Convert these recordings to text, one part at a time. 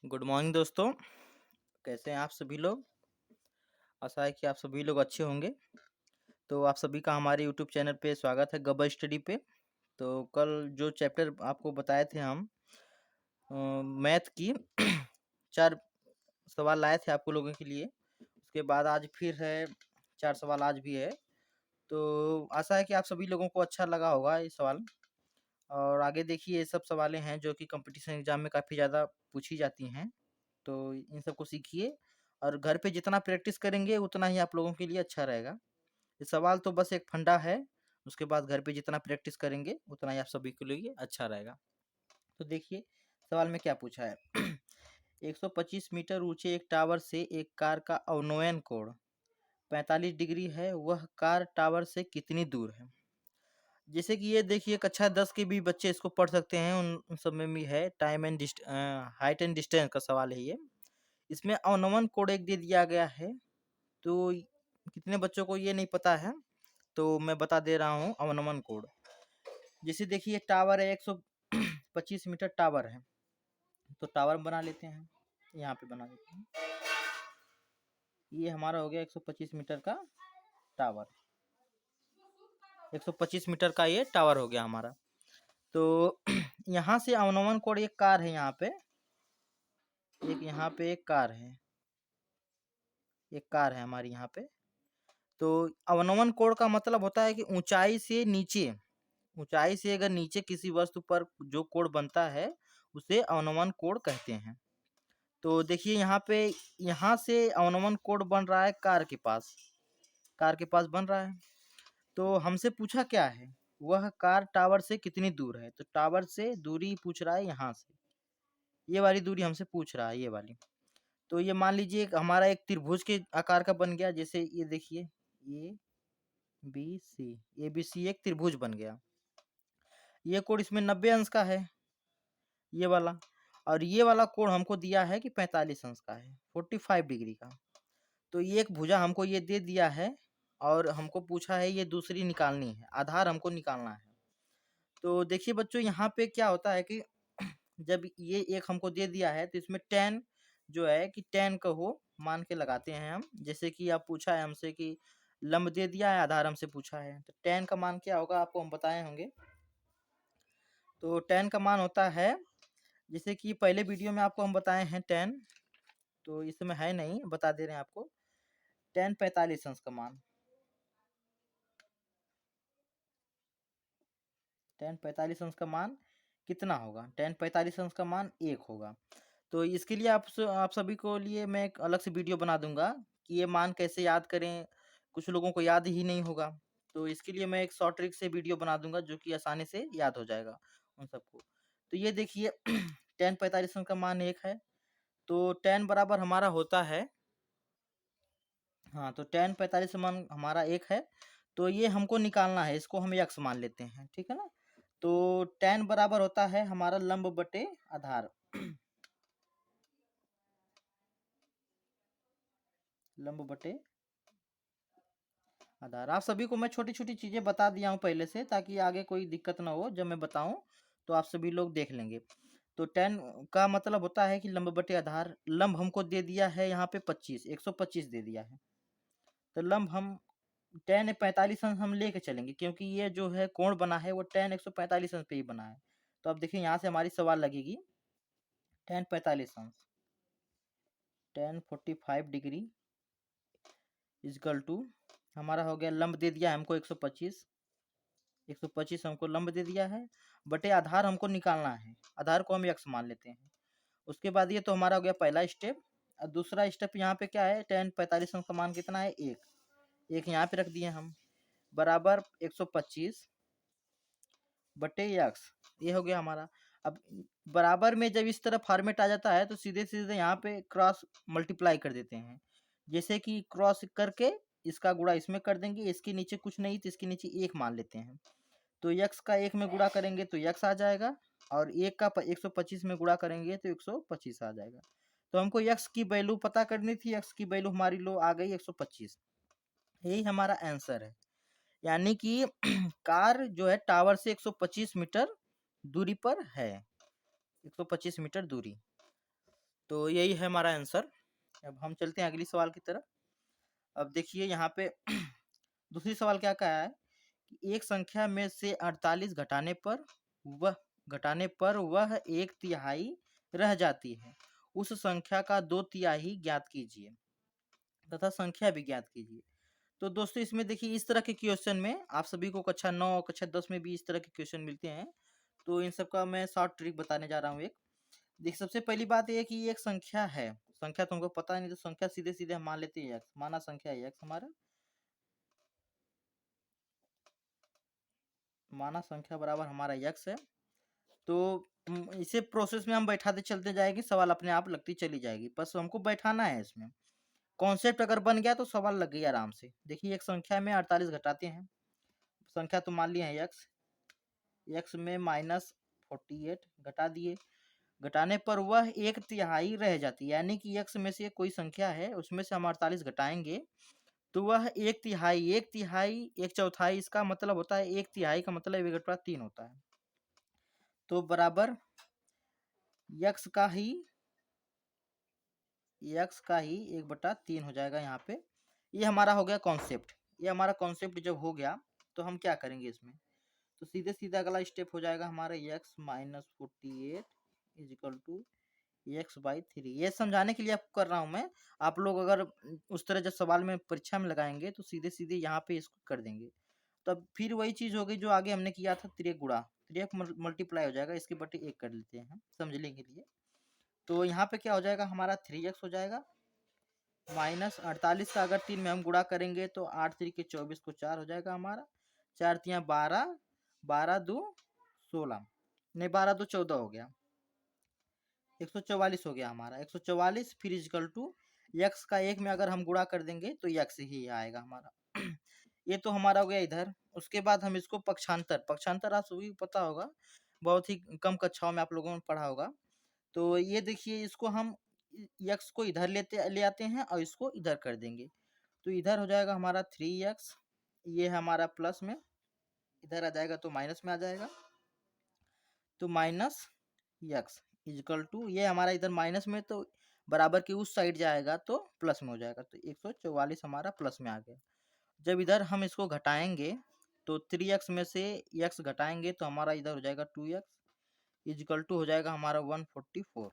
Good morning दोस्तों। कैसे हैं आप सभी लोग? आशा है कि आप सभी लोग अच्छे होंगे। तो आप सभी का हमारे यूट्यूब चैनल पे स्वागत है गब्बर स्टडी पे। तो कल जो चैप्टर आपको बताए थे हम मैथ की 4 सवाल लाए थे आपको लोगों के लिए। उसके बाद आज फिर है 4 सवाल आज भी है। तो आशा है कि आप सभी लोगों को अच्छा लगा होगा ये सवाल। और आगे देखिए ये सब सवालें हैं जो कि कंपटीशन एग्जाम में काफ़ी ज़्यादा पूछी जाती हैं। तो इन सबको सीखिए और घर पे जितना प्रैक्टिस करेंगे उतना ही आप लोगों के लिए अच्छा रहेगा। ये सवाल तो बस एक फंडा है, उसके बाद घर पे जितना प्रैक्टिस करेंगे उतना ही आप सभी के लिए अच्छा रहेगा। तो देखिए सवाल में क्या पूछा है 125 मीटर ऊंचे एक टावर से एक कार का अवनयन कोण 45 डिग्री है, वह कार टावर से कितनी दूर है? जैसे कि ये देखिए कक्षा 10 के भी बच्चे इसको पढ़ सकते हैं, उन सब में भी है। Time and height and distance का सवाल है ये। इसमें अवनमन कोड एक दे दिया गया है, तो कितने बच्चों को ये नहीं पता है, तो मैं बता दे रहा हूँ अवनमन कोड। जैसे देखिए टावर है 125 मीटर टावर है, तो टावर बना लेते हैं, यहाँ पे बना लेते हैं। ये हमारा हो गया 125 मीटर का टावर, 125 मीटर का ये टावर हो गया हमारा। तो यहाँ से अवनमन कोड एक कार है, यहाँ पे यहाँ पे एक कार है, एक कार है हमारी यहाँ पे। तो अवनमन कोण का मतलब होता है कि ऊंचाई से नीचे, ऊंचाई से अगर नीचे किसी वस्तु पर जो कोण बनता है उसे अवनमन कोण कहते हैं। तो देखिए यहाँ से अवनमन कोण बन रहा है कार के पास, कार के पास बन रहा है। तो हमसे पूछा क्या है, वह कार टावर से कितनी दूर है? तो टावर से दूरी पूछ रहा है, यहाँ से ये वाली दूरी हमसे पूछ रहा है, ये वाली। तो ये मान लीजिए हमारा एक त्रिभुज के आकार का बन गया। जैसे ये देखिए A B C, A B C एक त्रिभुज बन गया। ये कोण इसमें 90 अंश का है, ये वाला। और ये वाला कोण हमको दिया है कि 45 अंश का है, 45 डिग्री का। तो ये एक भुजा हमको ये दे दिया है और हमको पूछा है ये दूसरी निकालनी है, आधार हमको निकालना है। तो देखिए बच्चों यहाँ पे क्या होता है कि जब ये एक हमको दे दिया है तो इसमें टेन जो है कि टेन का हो मान के लगाते हैं हम। जैसे कि आप पूछा है हमसे कि लंब दे दिया है, आधार हमसे पूछा है, तो टेन का मान क्या होगा आपको हम बताए होंगे। तो टेन का मान होता है, जैसे कि पहले वीडियो में आपको हम बताए हैं टेन, तो इसमें है नहीं, बता दे रहे हैं आपको। टेन 45 अंश का मान, टेन 45 अंश का मान कितना होगा? टेन 45 अंश का मान 1 होगा। तो इसके लिए आप सभी को लिए मैं एक अलग से वीडियो बना दूंगा कि ये मान कैसे याद करें। कुछ लोगों को याद ही नहीं होगा, तो इसके लिए मैं एक शॉर्ट ट्रिक से वीडियो बना दूंगा जो कि आसानी से याद हो जाएगा उन सबको। तो ये देखिए टेन 45 अंश का मान 1 है, तो टेन बराबर हमारा होता है, हाँ, तो टेन 45 मान हमारा 1 है। तो ये हमको निकालना है, इसको हम यक्स मान लेते हैं, ठीक है ना। तो टेन बराबर होता है हमारा लंब बटे आधार लंब बटे आधार। आप सभी को मैं छोटी छोटी चीजें बता दिया हूँ पहले से, ताकि आगे कोई दिक्कत ना हो जब मैं बताऊं तो आप सभी लोग देख लेंगे। तो टेन का मतलब होता है कि लंब बटे आधार। लंब हमको दे दिया है यहाँ पे 25, 125 दे दिया है। तो लंब हम टेन 45 अंश हम लेके चलेंगे, क्योंकि ये जो है कोण बना है वो टेन 145 अंश पे ही बना है। तो अब देखिए यहाँ से हमारी सवाल लगेगी, टेन 45 अंश, टेन 45 डिग्री इजकल टू, हमारा हो गया लंब दे दिया है हमको 125, 125 हमको लंब दे दिया है, बटे आधार हमको निकालना है। आधार को हम यक्स मान लेते हैं। उसके बाद ये तो हमारा हो गया पहला स्टेप। और दूसरा स्टेप यहाँ पे क्या है, टेन 45 अंश का मान कितना है? 1, एक यहाँ पे रख दिए हम, बराबर 125 बटे यक्स, ये हो गया हमारा। अब बराबर में जब इस तरह फॉर्मेट आ जाता है तो सीधे सीधे यहाँ पे क्रॉस मल्टीप्लाई कर देते हैं। जैसे कि क्रॉस करके इसका गुणा इसमें कर देंगे, इसके नीचे कुछ नहीं तो इसके नीचे 1 मान लेते हैं। तो यक्स का 1 में गुणा करेंगे तो यक्स आ जाएगा, और 1 का 125 में गुणा करेंगे तो 125 आ जाएगा। तो हमको यक्स की वैल्यू पता करनी थी, यक्स की वैल्यू हमारी लो आ गई 125। यही हमारा आंसर है। यानी कि कार जो है टावर से 125 मीटर दूरी पर है, 125 मीटर दूरी। तो यही है हमारा आंसर। अब हम चलते हैं अगली सवाल की तरफ। अब देखिए यहाँ पे दूसरी सवाल क्या कहा है कि एक संख्या में से 48 घटाने पर वह एक तिहाई रह जाती है। उस संख्या का 2/3 ज्ञात कीजिए तथा संख्या भी ज्ञात कीजिए। तो दोस्तों इसमें देखिए इस तरह के क्वेश्चन में आप सभी को कक्षा 9 कक्षा 10 में भी इस तरह के क्वेश्चन मिलते हैं। तो इन सब का मैं शॉर्ट ट्रिक बताने जा रहा हूँ एक। देखिए सबसे पहली बात ये है कि ये एक संख्या है, संख्या तुमको पता नहीं तो संख्या सीधे सीधे हम मान लेते हैं x, माना संख्या x हमारा, माना संख्या बराबर हमारा x है। तो इसे प्रोसेस में हम बैठाते चलते जाएंगे, सवाल अपने आप लगती चली जाएगी, बस हमको बैठाना है इसमें। कॉन्सेप्ट अगर बन गया तो सवाल लग गई आराम से। देखिए एक संख्या में 48 घटाते हैं, संख्या तो मान लिया है x में -48 घटा दिए, घटाने पर वह एक तिहाई रह जाती है, यानी कि x में से कोई संख्या है उसमें से हम 48 घटाएंगे तो वह एक तिहाई, एक तिहाई एक चौथाई, इसका मतलब होता है एक तिहाई का मतलब 1/3 होता है। तो बराबर x का ही 1/3 हो जाएगा यहाँ पे। ये हमारा हो गया कॉन्सेप्ट। ये हमारा कॉन्सेप्ट जब हो गया तो हम क्या करेंगे इसमें, तो सीधे सीधा अगला स्टेप हो जाएगा हमारा x - 48 is equal to x/3। ये समझाने के लिए आपको कर रहा हूँ मैं। आप लोग अगर उस तरह जब सवाल में परीक्षा में लगाएंगे तो सीधे सीधे यहाँ पे इसको कर देंगे। तब फिर वही चीज हो गई जो आगे हमने किया था, त्रिक गुणा, त्रिक मल्टीप्लाई हो जाएगा, इसके बटे 1 कर लेते हैं हम समझने के लिए। तो यहाँ पे क्या हो जाएगा हमारा 3x हो जाएगा, -48 का अगर 3 में हम गुणा करेंगे तो 8 3 24 को 4 हो जाएगा हमारा, 4 3 12, 12 2 16, नहीं 12 2 14 हो गया, 144 हो गया हमारा। 144 फिर इजकल टू यक्स का 1 में अगर हम गुणा कर देंगे तो यक्स ही आएगा हमारा। ये तो हमारा हो गया इधर। उसके बाद हम इसको पक्षांतर, पक्षांतर आप सभी को पता होगा, बहुत ही कम कक्षाओं में आप लोगों ने पढ़ा होगा। तो ये देखिए इसको हम यक्स को इधर ले आते हैं और इसको इधर कर देंगे, तो इधर हो जाएगा हमारा 3x, ये हमारा प्लस में, इधर आ जाएगा तो माइनस में आ जाएगा, तो माइनस यक्स इजकल टू, ये हमारा इधर माइनस में तो बराबर की उस साइड जाएगा तो प्लस में हो जाएगा, तो 144 हमारा प्लस में आ गया। जब इधर हम इसको घटाएंगे तो 3x में से x घटाएंगे तो हमारा इधर हो जाएगा 2x इजकल टू हो जाएगा हमारा 144।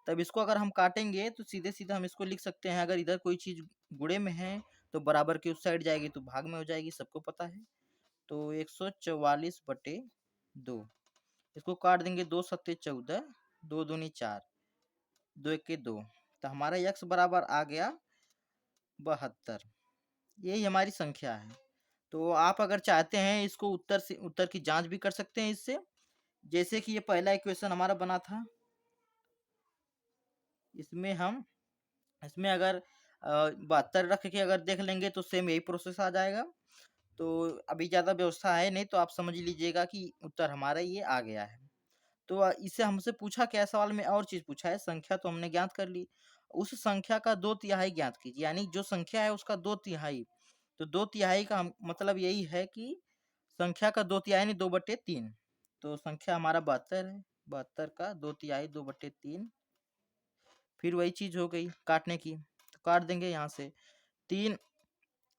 तब इसको अगर हम काटेंगे तो सीधे सीधे हम इसको लिख सकते हैं, अगर इधर कोई चीज गुणे में है तो बराबर की उस साइड जाएगी तो भाग में हो जाएगी, सबको पता है। तो 144/2, इसको काट देंगे, 2 सत्ते 14, 2 दूनी 4, 2 1 2, तो हमारा x बराबर आ गया 72। यही हमारी संख्या है। तो आप अगर चाहते हैं इसको उत्तर की जांच भी कर सकते हैं इससे, जैसे कि ये पहला इक्वेशन हमारा बना था, इसमें अगर 72 रख के अगर देख लेंगे तो सेम यही प्रोसेस आ जाएगा। तो अभी ज़्यादा व्यवस्था है नहीं, तो आप समझ लीजिएगा कि उत्तर हमारा ये आ गया है। तो इससे हमसे पूछा क्या सवाल में, और चीज़ पूछा है, संख्या तो हमने ज्ञात कर ली, उस संख्या का 2/3 ज्ञात कीजिए, यानी जो संख्या है उसका 2/3। तो 2/3 का मतलब यही है कि संख्या का 2/3 यानी 2/3। तो संख्या हमारा 72 है, 72 का 2/3 2/3, फिर वही चीज हो गई काटने की, तो काट देंगे यहाँ से 3,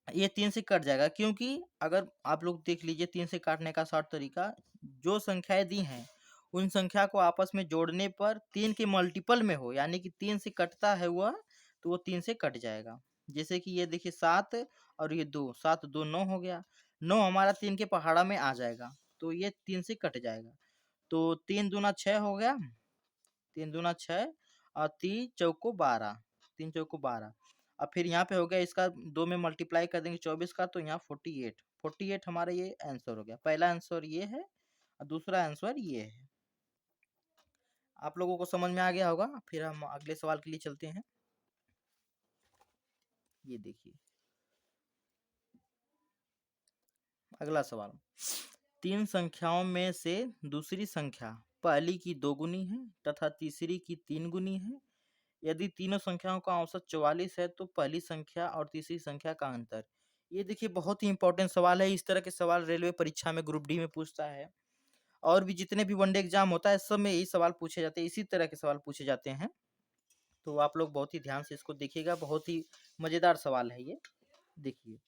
ये 3 से कट जाएगा, क्योंकि अगर आप लोग देख लीजिए 3 से काटने का शॉर्ट तरीका, जो संख्याएं दी हैं उन संख्या को आपस में जोड़ने पर 3 के मल्टीपल में हो, यानी कि 3 से कटता है वह, तो वो 3 से कट जाएगा। जैसे कि ये देखिए 7 और ये 2, 7 2 9 हो गया, 9 हमारा 3 के पहाड़ा में आ जाएगा, तो ये 3 से कट जाएगा। तो 3 दूना 6 हो गया, 3 दूना 6 और 3 चौको 12, 3 चौको 12, अब फिर यहाँ पे हो गया इसका 2 में मल्टीप्लाई कर देंगे 24 का, तो यहाँ 48, 48 हमारा ये आंसर हो गया। पहला आंसर ये है और दूसरा आंसर ये है। आप लोगों को समझ में आ गया होगा। फिर हम अगले सवाल के लिए चलते हैं। ये देखिए अगला सवाल, 3 संख्याओं में से दूसरी संख्या पहली की 2 गुनी है तथा तीसरी की 3 गुनी है। यदि तीनों संख्याओं का औसत 44 है तो पहली संख्या और तीसरी संख्या का अंतर। ये देखिए बहुत ही इंपॉर्टेंट सवाल है। इस तरह के सवाल रेलवे परीक्षा में ग्रुप डी में पूछता है, और भी जितने भी वनडे एग्जाम होता है सब में यही सवाल पूछे जाते हैं, इसी तरह के सवाल पूछे जाते हैं। तो आप लोग बहुत ही ध्यान से इसको देखिएगा, बहुत ही मज़ेदार सवाल है ये। देखिए,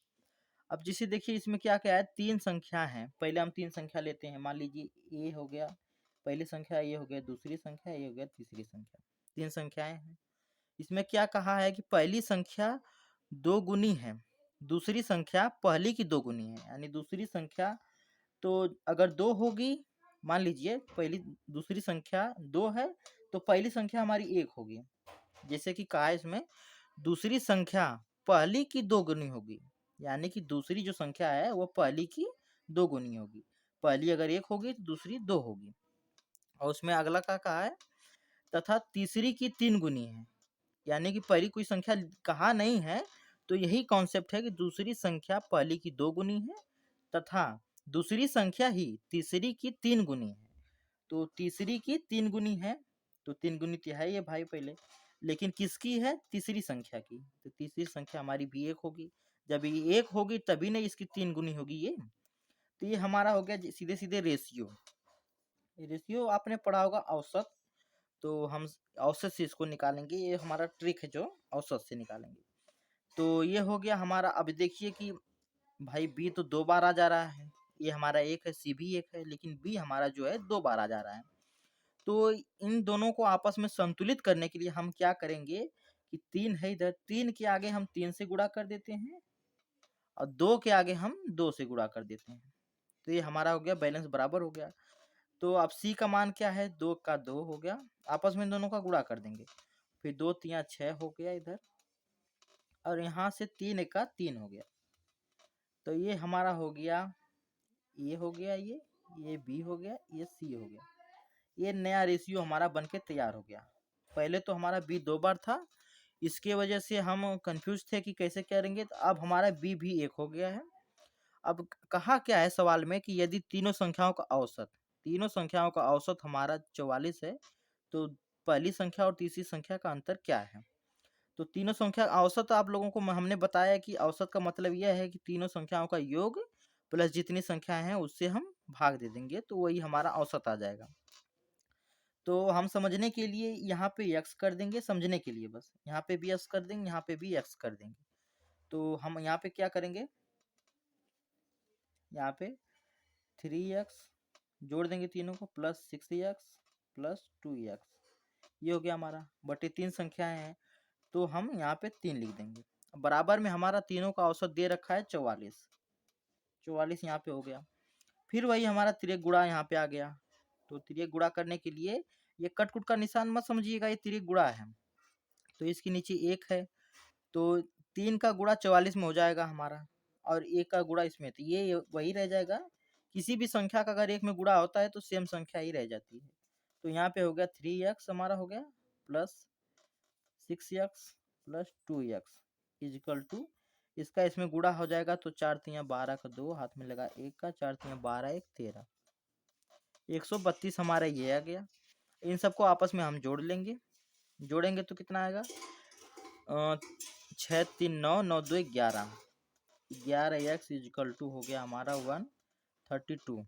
अब जैसे देखिए इसमें क्या-क्या है, 3 संख्या हैं। पहले हम 3 संख्या लेते हैं, मान लीजिए ए हो गया, पहली संख्या ये हो गया, दूसरी संख्या ये हो गया, तीसरी संख्या। 3 संख्याएँ हैं। इसमें क्या कहा है कि पहली संख्या 2 गुनी है, दूसरी संख्या पहली की 2 गुनी है। यानी दूसरी संख्या तो अगर 2 होगी, मान लीजिए पहली दूसरी संख्या 2 है, तो पहली संख्या हमारी 1 होगी। जैसे कि कहा है इसमें, दूसरी संख्या पहली की 2 गुनी होगी। यानी कि दूसरी जो संख्या है वो पहली की 2 गुनी होगी। पहली अगर 1 होगी तो दूसरी 2 होगी। और उसमें अगला क्या कहा है, तथा तीसरी की 3 गुनी है। यानी कि पहली कोई संख्या कहा नहीं है, तो यही कॉन्सेप्ट है कि दूसरी संख्या पहली की 2 गुनी है तथा दूसरी संख्या ही तीसरी की 3 गुनी है। तो तीसरी की 3 गुनी है, तो 3 गुनी तो है ये भाई पहले, लेकिन किसकी है, तीसरी संख्या की। तो तीसरी संख्या हमारी भी 1 होगी। जब ये 1 होगी तभी ना इसकी 3 गुनी होगी ये। तो ये हमारा हो गया सीधे सीधे रेशियो। रेशियो आपने पढ़ा होगा औसत, तो हम औसत से इसको निकालेंगे। ये हमारा ट्रिक है जो औसत से निकालेंगे। तो ये हो गया हमारा। अब देखिए कि भाई बी तो 2 बार आ जा रहा है, ये हमारा 1 है, सी भी 1 है, लेकिन बी हमारा जो है 2 बार आ जा रहा है। तो इन दोनों को आपस में संतुलित करने के लिए हम क्या करेंगे कि 3 है इधर, 3 के आगे हम 3 से गुणा कर देते हैं और 2 के आगे हम 2 से गुणा कर देते हैं। तो ये हमारा हो गया, बैलेंस बराबर हो गया। तो अब सी का मान क्या है, 2 का 2 हो गया, आपस में इन दोनों का गुणा कर देंगे। फिर 2 तिया 6 हो गया इधर, और यहाँ से 3 एक का 3 हो गया। तो ये हमारा हो गया, ये हो गया, ये बी हो गया, ये सी हो गया। ये नया रेशियो हमारा बन के तैयार हो गया। पहले तो हमारा बी 2 बार था, इसके वजह से हम कंफ्यूज थे कि कैसे करेंगे। तो अब हमारा बी भी 1 हो गया है। अब कहा क्या है सवाल में कि यदि तीनों संख्याओं का औसत हमारा 44 है, तो पहली संख्या और तीसरी संख्या का अंतर क्या है। तो तीनों संख्या औसत आप लोगों को हमने बताया कि औसत का मतलब यह है कि तीनों संख्याओं का योग प्लस जितनी संख्याएं हैं उससे हम भाग दे देंगे, तो वही हमारा औसत आ जाएगा। तो हम समझने के लिए यहाँ पे x कर देंगे, समझने के लिए बस यहाँ पे भी x कर देंगे, यहाँ पे भी x कर देंगे। तो हम यहाँ पे क्या करेंगे, यहाँ पे 3x जोड़ देंगे तीनों को, प्लस 6x प्लस 2x। ये हो गया हमारा, बटे 3 संख्याएं हैं, तो हम यहाँ पे 3 लिख देंगे। बराबर में हमारा तीनों का औसत दे रखा है 44। 44 यहाँ पे हो गया। फिर वही हमारा तिर्यक गुणा यहाँ पे आ गया। तो तिर्यक गुणा करने के लिए ये कट कुट का निशान मत समझिएगा, ये तिर्यक गुणा है। तो इसके नीचे 1 है, तो 3 का गुणा 44 में हो जाएगा हमारा, और 1 का गुणा इसमें, तो ये वही रह जाएगा। किसी भी संख्या का अगर 1 में गुणा होता है तो सेम संख्या ही रह जाती है। तो यहाँ पे हो गया 3x हमारा हो गया, plus 6x plus 2x is equal to, इसका इसमें गुणा हो जाएगा तो 4 तिया 12 का 2 हाथ में लगा 1 का, 4 तिया 12 1 13, 132 हमारा ये आ गया। इन सबको आपस में हम जोड़ लेंगे, जोड़ेंगे तो कितना आएगा, 6 3 9 9 2 11, 11x इजिकल टू हो गया हमारा 132।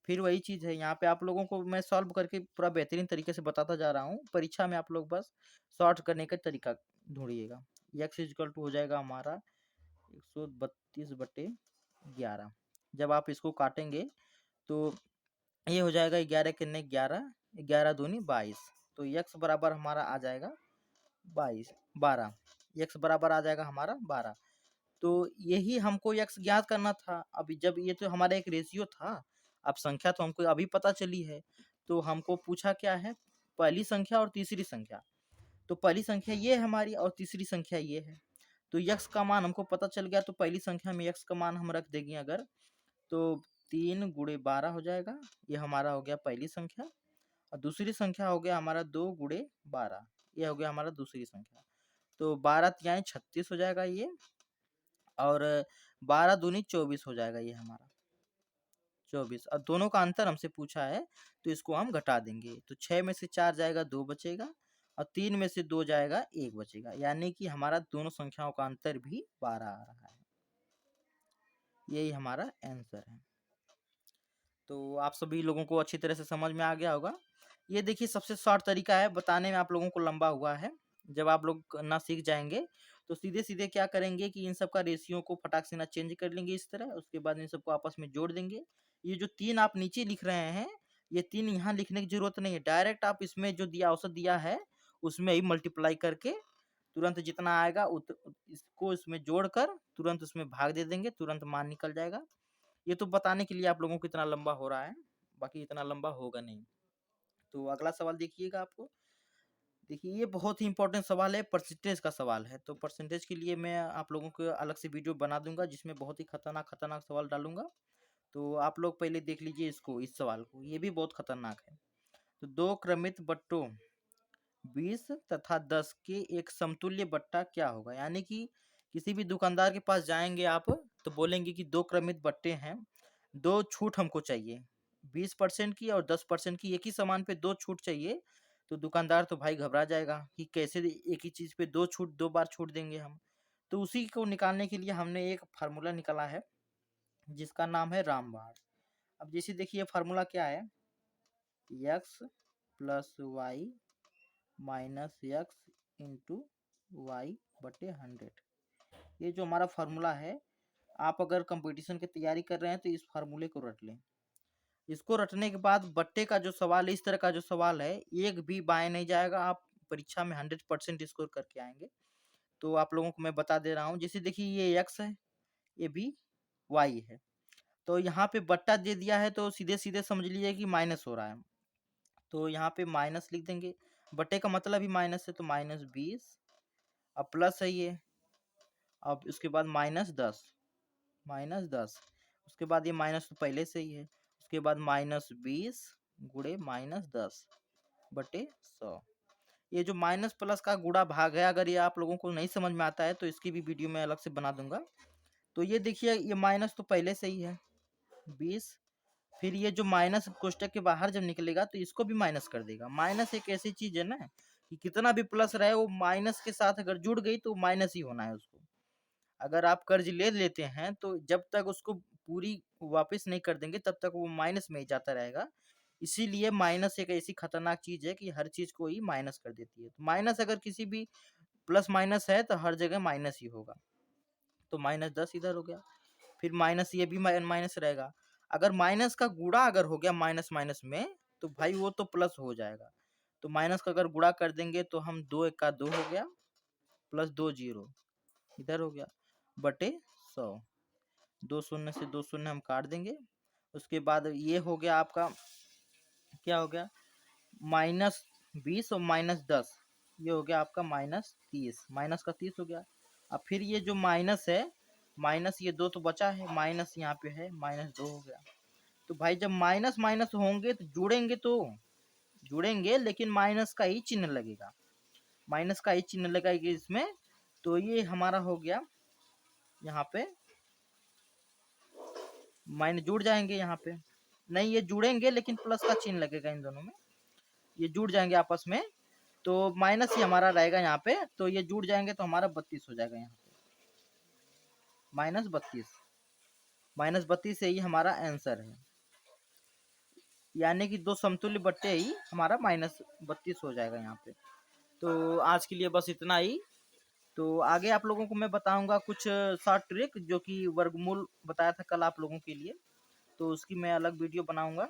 फिर वही चीज़ है, यहाँ पे आप लोगों को मैं सॉल्व करके पूरा बेहतरीन तरीके से बताता जा रहा हूँ। परीक्षा में आप लोग बस सॉर्ट करने का तरीका ढूंढिएगा। x इजिकल टू हो जाएगा हमारा 132/11। जब आप इसको काटेंगे तो ये हो जाएगा 11 कितने 11, 11 दूनी 22। तो x बराबर हमारा आ जाएगा 12, x बराबर आ जाएगा हमारा 12। तो यही हमको x ज्ञात करना था। अभी जब ये तो हमारा एक रेशियो था, अब संख्या तो हमको अभी पता चली है, तो हमको पूछा क्या है, पहली संख्या और तीसरी संख्या। तो पहली संख्या ये है हमारी और तीसरी संख्या ये है। तो x का मान हमको पता चल गया, तो पहली संख्या में x का मान हम रख देंगे अगर, तो 3 गुणे 12 हो जाएगा, ये हमारा हो गया पहली संख्या। और दूसरी संख्या हो गया हमारा 2 गुणे 12, ये हो गया हमारा दूसरी संख्या। तो 12 तियाएं 36 हो जाएगा ये, और 12 दूनी 24 हो जाएगा ये हमारा 24। और दोनों का अंतर हमसे पूछा है, तो इसको हम घटा देंगे। तो 6 में से 4 जाएगा 2 बचेगा, और 3 में से 2 जाएगा 1 बचेगा, यानी कि हमारा दोनों संख्याओं का अंतर भी 12 आ रहा है। यही हमारा आंसर है। तो आप सभी लोगों को अच्छी तरह से समझ में आ गया होगा। ये देखिए सबसे शॉर्ट तरीका है बताने में, आप लोगों को लंबा हुआ है, जब आप लोग करना सीख जाएंगे तो सीधे सीधे क्या करेंगे कि इन सब का रेशियो को फटाक से ना चेंज कर लेंगे इस तरह, उसके बाद इन सबको आपस में जोड़ देंगे। ये जो 3 आप नीचे लिख रहे हैं, ये 3 यहाँ लिखने की जरूरत नहीं है, डायरेक्ट आप इसमें जो दिया औसत दिया है उसमें ही मल्टीप्लाई करके तुरंत जितना आएगा इसको इसमें जोड़कर तुरंत उसमें भाग दे देंगे, तुरंत मान निकल जाएगा। ये तो बताने के लिए आप लोगों को इतना लंबा हो रहा है, बाकी इतना लंबा होगा नहीं। तो अगला सवाल देखिएगा आपको। देखिए ये बहुत ही इंपॉर्टेंट सवाल है, परसेंटेज का सवाल है। तो परसेंटेज के लिए मैं आप लोगों को अलग से वीडियो बना दूंगा जिसमें बहुत ही खतरनाक खतरनाक सवाल डालूंगा। तो आप लोग पहले देख लीजिए इसको, इस सवाल को, ये भी बहुत खतरनाक है। तो 2 क्रमित बट्टों 20 तथा 10 के एक समतुल्य बट्टा क्या होगा? यानी कि किसी भी दुकानदार के पास जाएंगे आप तो बोलेंगे कि 2 क्रमित बट्टे हैं, 2 छूट हमको चाहिए, 20% की और 10% की, एक ही सामान पे 2 छूट चाहिए। तो दुकानदार तो भाई घबरा जाएगा कि कैसे एक ही चीज पे 2 छूट, 2 बार छूट देंगे हम। तो उसी को निकालने के लिए हमने एक फार्मूला निकाला है जिसका नाम है रामबाण। अब जैसे देखिए फार्मूला क्या है, x plus Y minus X into Y बटे 100। ये जो हमारा फार्मूला है, आप अगर कंपटीशन की तैयारी कर रहे हैं तो इस फार्मूले को रट लें। इसको रटने के बाद बट्टे का जो सवाल है, इस तरह का जो सवाल है, एक भी बाएं नहीं जाएगा, आप परीक्षा में 100% स्कोर करके आएंगे। तो आप लोगों को मैं बता दे रहा हूँ, जैसे देखिए ये x है, ये भी y है, तो यहाँ पे बट्टा दे दिया है तो सीधे सीधे समझ लीजिए कि माइनस हो रहा है। तो यहाँ पे माइनस लिख देंगे, बट्टे का मतलब ही माइनस है, तो -20। अब प्लस है ये, अब उसके बाद -10, उसके बाद ये माइनस तो पहले से ही है, उसके बाद -20 गुणे -10 बटे 100। ये जो माइनस प्लस का गुणा भाग है, अगर ये आप लोगों को नहीं समझ में आता है तो इसकी भी वीडियो मैं अलग से बना दूंगा। तो ये देखिए ये माइनस तो पहले से ही है 20, फिर ये जो माइनस कोष्टक के बाहर जब निकलेगा तो इसको भी माइनस कर देगा। माइनस एक ऐसी चीज है ना कि कितना भी प्लस रहे वो माइनस के साथ अगर जुड़ गई तो माइनस ही होना है उसको। अगर आप कर्ज ले लेते हैं तो जब तक उसको पूरी वापस नहीं कर देंगे तब तक वो माइनस में ही जाता रहेगा। इसीलिए माइनस एक ऐसी खतरनाक चीज है कि हर चीज को ही माइनस कर देती है। तो माइनस अगर किसी भी प्लस माइनस है तो हर जगह माइनस ही होगा। तो -10 इधर हो गया, फिर माइनस ये भी माइनस रहेगा। अगर माइनस का गुणा अगर हो गया माइनस माइनस में तो भाई वो तो प्लस हो जाएगा। तो माइनस का अगर गुणा कर देंगे तो हम 2 1 2 हो गया, प्लस 2 0 इधर हो गया बटे 100। 2 शून्य से 2 शून्य हम काट देंगे। उसके बाद ये हो गया आपका, क्या हो गया, -20 और -10, ये हो गया आपका -30, माइनस का 30 हो गया। अब फिर ये जो माइनस है, माइनस ये 2 तो बचा है, माइनस यहाँ पे है, -2 हो गया। तो भाई जब माइनस माइनस होंगे तो जुड़ेंगे, तो जुड़ेंगे लेकिन माइनस का ही चिन्ह लगेगा, माइनस का ही चिन्ह लगेगा इसमें। तो ये हमारा हो गया, यहाँ पे माइनस जुड़ जाएंगे, यहाँ पे नहीं ये जुड़ेंगे लेकिन प्लस का चिन्ह लगेगा इन दोनों में, ये जुड़ जाएंगे आपस में। तो माइनस ही हमारा रहेगा यहाँ पे, तो ये जुड़ जाएंगे तो हमारा 32 हो जाएगा यहाँ पे, -32, -32 यही हमारा आंसर है। यानी कि 2 समतुल्य बट्टे ही हमारा -32 हो जाएगा यहाँ पे। तो आज के लिए बस इतना ही। तो आगे आप लोगों को मैं बताऊंगा कुछ शॉर्ट ट्रिक, जो कि वर्गमूल बताया था कल आप लोगों के लिए, तो उसकी मैं अलग वीडियो बनाऊंगा।